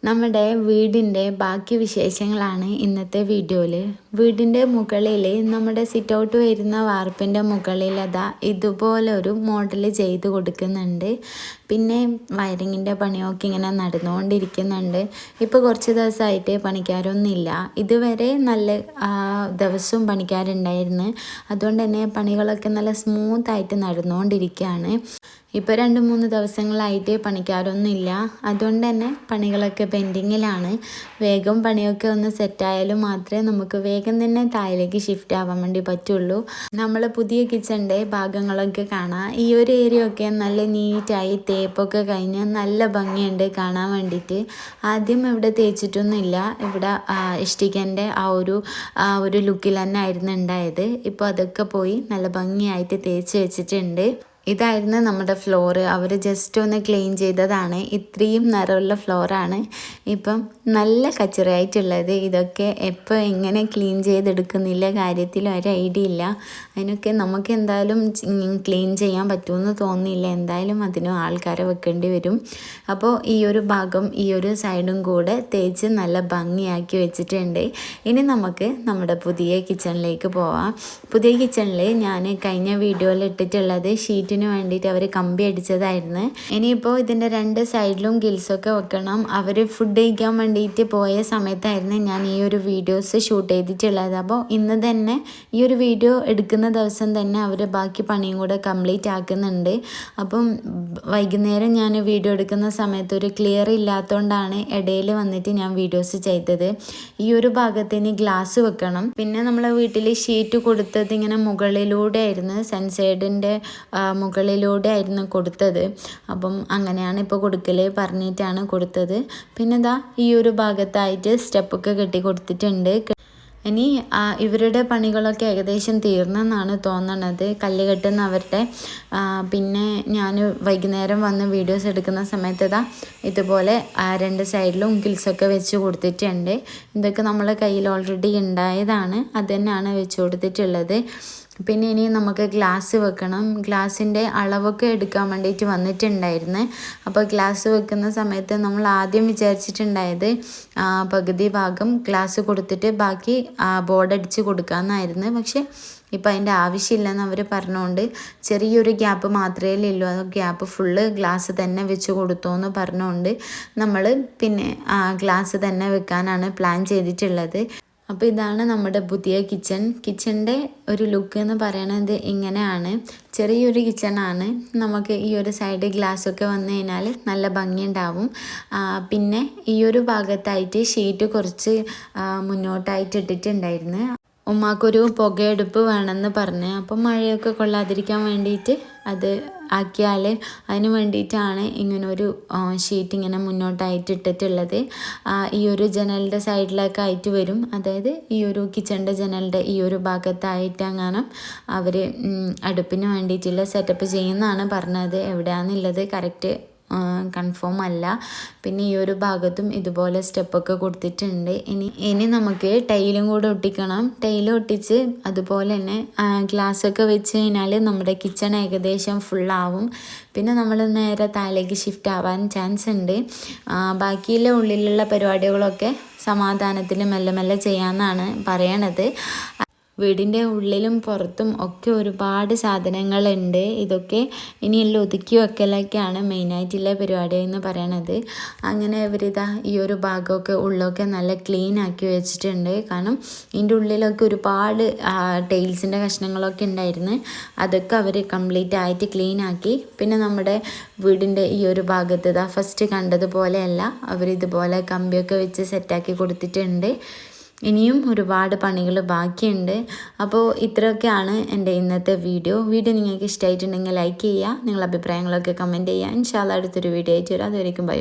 നമ്മുടെ വീടിൻ്റെ ബാക്കി വിശേഷങ്ങളാണ് ഇന്നത്തെ വീഡിയോയിൽ. വീടിൻ്റെ മുകളിൽ നമ്മുടെ സിറ്റ് ഔട്ട് വരുന്ന വാർപ്പിൻ്റെ മുകളിൽ ഇതുപോലൊരു മോഡൽ ചെയ്ത് കൊടുക്കുന്നുണ്ട്. പിന്നെ വയറിങ്ങിൻ്റെ പണിയൊക്കെ ഇങ്ങനെ നടന്നുകൊണ്ടിരിക്കുന്നുണ്ട്. ഇപ്പോൾ കുറച്ച് ദിവസമായിട്ട് പണിക്കാരൊന്നുമില്ല. ഇതുവരെ നല്ല ദിവസവും പണിക്കാരുണ്ടായിരുന്നു. അതുകൊണ്ട് തന്നെ പണികളൊക്കെ നല്ല സ്മൂത്തായിട്ട് നടന്നുകൊണ്ടിരിക്കുകയാണ്. ഇപ്പോൾ 2-3 ദിവസങ്ങളായിട്ട് പണിക്കാരൊന്നുമില്ല. അതുകൊണ്ട് തന്നെ പണികളൊക്കെ പെൻഡിങ്ങിലാണ്. വേഗം പണിയൊക്കെ ഒന്ന് സെറ്റായാലും മാത്രമേ നമുക്ക് വേഗം തന്നെ താഴേക്ക് ഷിഫ്റ്റ് ആവാൻ വേണ്ടി പറ്റുള്ളൂ. നമ്മൾ പുതിയ കിച്ചണിൻ്റെ ഭാഗങ്ങളൊക്കെ കാണാം. ഈ ഒരു ഏരിയ ഒക്കെ നല്ല നീറ്റായി തേപ്പൊക്കെ കഴിഞ്ഞ് നല്ല ഭംഗിയുണ്ട് കാണാൻ വേണ്ടിയിട്ട്. ആദ്യം ഇവിടെ തേച്ചിട്ടൊന്നുമില്ല. ഇവിടെ ഇഷ്ടികൻ്റെ ആ ഒരു ലുക്കിൽ തന്നെ ആയിരുന്നു ഉണ്ടായത്. ഇപ്പോൾ അതൊക്കെ പോയി നല്ല ഭംഗിയായിട്ട് തേച്ച് വെച്ചിട്ടുണ്ട്. ഇതായിരുന്നു നമ്മുടെ ഫ്ലോറ്. അവർ ജസ്റ്റ് ഒന്ന് ക്ലീൻ ചെയ്തതാണ്. ഇത്രയും നിറമുള്ള ഫ്ലോറാണ് ഇപ്പം നല്ല കച്ചറയായിട്ടുള്ളത്. ഇതൊക്കെ എപ്പോൾ എങ്ങനെ ക്ലീൻ ചെയ്തെടുക്കുന്നില്ല കാര്യത്തിൽ ഒരു ഐഡിയ ഇല്ല. അതിനൊക്കെ നമുക്ക് എന്തായാലും ക്ലീൻ ചെയ്യാൻ പറ്റുമെന്ന് തോന്നുന്നില്ല. എന്തായാലും അതിനും ആൾക്കാരെ വെക്കേണ്ടി വരും. അപ്പോൾ ഈ ഒരു ഭാഗം ഈ ഒരു സൈഡും കൂടെ തേച്ച് നല്ല ഭംഗിയാക്കി വെച്ചിട്ടുണ്ട്. ഇനി നമുക്ക് നമ്മുടെ പുതിയ കിച്ചണിലേക്ക് പോവാം. പുതിയ കിച്ചണിൽ ഞാൻ കഴിഞ്ഞ വീഡിയോയിൽ ഇട്ടിട്ടുള്ളത് ഷീറ്റിന് വേണ്ടിയിട്ട് അവർ കമ്പി അടിച്ചതായിരുന്നു. ഇനിയിപ്പോൾ ഇതിൻ്റെ 2 സൈഡിലും ഗിൽസൊക്കെ വെക്കണം. അവർ ഫുഡ് കഴിക്കാൻ വേണ്ടിയിട്ട് പോയ സമയത്തായിരുന്നു ഞാൻ ഈ ഒരു വീഡിയോസ് ഷൂട്ട് ചെയ്തിട്ടുള്ളത്. അപ്പോൾ ഇന്ന് തന്നെ ഈ ഒരു വീഡിയോ എടുക്കുന്ന ദിവസം തന്നെ അവർ ബാക്കി പണിയും കൂടെ കംപ്ലീറ്റ് ആക്കുന്നുണ്ട്. അപ്പം വൈകുന്നേരം ഞാൻ വീഡിയോ എടുക്കുന്ന സമയത്ത് ഒരു ക്ലിയർ ഇല്ലാത്തതുകൊണ്ടാണ് ഇടയിൽ വന്നിട്ട് ഞാൻ വീഡിയോസ് ചെയ്തത്. ഈ ഒരു ഭാഗത്തിന് ഗ്ലാസ് വെക്കണം. പിന്നെ നമ്മളെ വീട്ടിൽ ഷീറ്റ് കൊടുത്തത് ഇങ്ങനെ മുകളിലൂടെ ആയിരുന്നു, സൺസൈഡിൻ്റെ മുകളിലൂടെ ആയിരുന്നു കൊടുത്തത്. അപ്പം അങ്ങനെയാണ് ഇപ്പോൾ കൊടുക്കൽ പറഞ്ഞിട്ടാണ് കൊടുത്തത്. പിന്നെ ഈ ഒരു ഭാഗത്തായിട്ട് സ്റ്റെപ്പൊക്കെ കെട്ടി കൊടുത്തിട്ടുണ്ട്. ഇനി ഇവരുടെ പണികളൊക്കെ ഏകദേശം തീർന്നെന്നാണ് തോന്നണത്, കല്ല് കെട്ടുന്നവരുടെ. പിന്നെ ഞാൻ വൈകുന്നേരം വന്ന് വീഡിയോസ് എടുക്കുന്ന സമയത്ത് ഇതുപോലെ 2 സൈഡിലും ഗിൽസൊക്കെ വെച്ച് കൊടുത്തിട്ടുണ്ട്. ഇതൊക്കെ നമ്മളെ കയ്യിൽ ഓൾറെഡി ഉണ്ടായതാണ്, അത് തന്നെയാണ് വെച്ച് കൊടുത്തിട്ടുള്ളത്. പിന്നെ ഇനി നമുക്ക് ഗ്ലാസ് വെക്കണം. ഗ്ലാസിൻ്റെ അളവൊക്കെ എടുക്കാൻ വേണ്ടിയിട്ട് വന്നിട്ടുണ്ടായിരുന്നു. അപ്പോൾ ഗ്ലാസ് വെക്കുന്ന സമയത്ത് നമ്മൾ ആദ്യം വിചാരിച്ചിട്ടുണ്ടായത് പകുതി ഭാഗം ഗ്ലാസ് കൊടുത്തിട്ട് ബാക്കി ബോർഡ് അടിച്ച് കൊടുക്കാമെന്നായിരുന്നു. പക്ഷേ ഇപ്പം അതിൻ്റെ ആവശ്യമില്ലെന്ന് അവർ പറഞ്ഞുകൊണ്ട് ചെറിയൊരു ഗ്യാപ്പ് മാത്രമേ ഉള്ളൂ. അത് ഗ്യാപ്പ് ഫുള്ള് ഗ്ലാസ് തന്നെ വെച്ച് കൊടുത്തു എന്ന് പറഞ്ഞുകൊണ്ട് നമ്മൾ പിന്നെ ഗ്ലാസ് തന്നെ വെക്കാനാണ് പ്ലാൻ ചെയ്തിട്ടുള്ളത്. അപ്പോൾ ഇതാണ് നമ്മുടെ പുതിയ കിച്ചണിൻ്റെ ഒരു ലുക്ക് എന്ന് പറയണത് ഇങ്ങനെയാണ്. ചെറിയൊരു കിച്ചണാണ്. നമുക്ക് ഈ ഒരു സൈഡ് ഗ്ലാസ്സൊക്കെ വന്നു കഴിഞ്ഞാൽ നല്ല ഭംഗിയുണ്ടാവും. പിന്നെ ഈ ഒരു ഭാഗത്തായിട്ട് ഷീറ്റ് കുറച്ച് മുന്നോട്ടായിട്ട് ഇട്ടിട്ടുണ്ടായിരുന്നു. ഉമ്മാക്കൊരു പുകയെടുപ്പ് വേണമെന്ന് പറഞ്ഞ്, അപ്പം മഴയൊക്കെ കൊള്ളാതിരിക്കാൻ വേണ്ടിയിട്ട് അത് ആക്കിയാൽ അതിന് വേണ്ടിയിട്ടാണ് ഇങ്ങനൊരു ഷീറ്റ് ഇങ്ങനെ മുന്നോട്ടായിട്ട് ഇട്ടിട്ടുള്ളത്. ഈ ഒരു ജനലിൻ്റെ സൈഡിലൊക്കെ ആയിട്ട് വരും. അതായത് ഈ ഒരു കിച്ചണിൻ്റെ ജനലിൻ്റെ ഈ ഒരു ഭാഗത്തായിട്ട് അങ്ങനെ അവർ അടുപ്പിന് വേണ്ടിയിട്ടുള്ള സെറ്റപ്പ് ചെയ്യുന്നതാണ് പറഞ്ഞത്. എവിടെയാണെന്നുള്ളത് കറക്റ്റ് കൺഫേം അല്ല. പിന്നെ ഈ ഒരു ഭാഗത്തും ഇതുപോലെ സ്റ്റെപ്പൊക്കെ കൊടുത്തിട്ടുണ്ട്. ഇനി നമുക്ക് ടൈലും കൂടെ ഒട്ടിക്കണം. ടൈൽ ഒട്ടിച്ച് അതുപോലെ തന്നെ ഗ്ലാസ്സൊക്കെ വെച്ച് കഴിഞ്ഞാൽ നമ്മുടെ കിച്ചൺ ഏകദേശം ഫുള്ളാവും. പിന്നെ നമ്മൾ നേരെ താഴേക്ക് ഷിഫ്റ്റ് ആവാൻ ചാൻസ് ഉണ്ട്. ബാക്കിയുള്ള ഉള്ളിലുള്ള പരിപാടികളൊക്കെ സമാധാനത്തിൽ മെല്ലെ മെല്ലെ ചെയ്യാമെന്നാണ് പറയണത്. വീടിൻ്റെ ഉള്ളിലും പുറത്തും ഒക്കെ ഒരുപാട് സാധനങ്ങളുണ്ട്. ഇതൊക്കെ ഇനിയെല്ലാം ഒതുക്കി വെക്കലൊക്കെയാണ് മെയിനായിട്ടുള്ള പരിപാടി എന്ന് പറയണത്. അങ്ങനെ ഈ ഒരു ഭാഗമൊക്കെ ഉള്ളൊക്കെ നല്ല ക്ലീൻ ആക്കി വെച്ചിട്ടുണ്ട്. കാരണം ഇതിൻ്റെ ഉള്ളിലൊക്കെ ഒരുപാട് ടൈൽസിൻ്റെ കഷ്ണങ്ങളൊക്കെ ഉണ്ടായിരുന്നു. അതൊക്കെ അവർ കംപ്ലീറ്റ് ആയിട്ട് ക്ലീൻ ആക്കി. പിന്നെ നമ്മുടെ വീടിൻ്റെ ഈ ഒരു ഭാഗത്ത് ഫസ്റ്റ് കണ്ടതുപോലെയല്ല, അവരിതുപോലെ കമ്പിയൊക്കെ വെച്ച് സെറ്റാക്കി കൊടുത്തിട്ടുണ്ട്. ഇനിയും ഒരുപാട് പണികൾ ബാക്കിയുണ്ട്. അപ്പോൾ ഇത്രയൊക്കെയാണ് എൻ്റെ ഇന്നത്തെ വീഡിയോ. നിങ്ങൾക്ക് ഇഷ്ടമായിട്ടുണ്ടെങ്കിൽ ലൈക്ക് ചെയ്യുക, നിങ്ങളുടെ അഭിപ്രായങ്ങളൊക്കെ കമൻറ്റ് ചെയ്യുക. ഇൻഷാ അല്ലാഹ് അടുത്തൊരു വീഡിയോ ആയിട്ട് വരാം. അതുവരേക്കും ബൈ.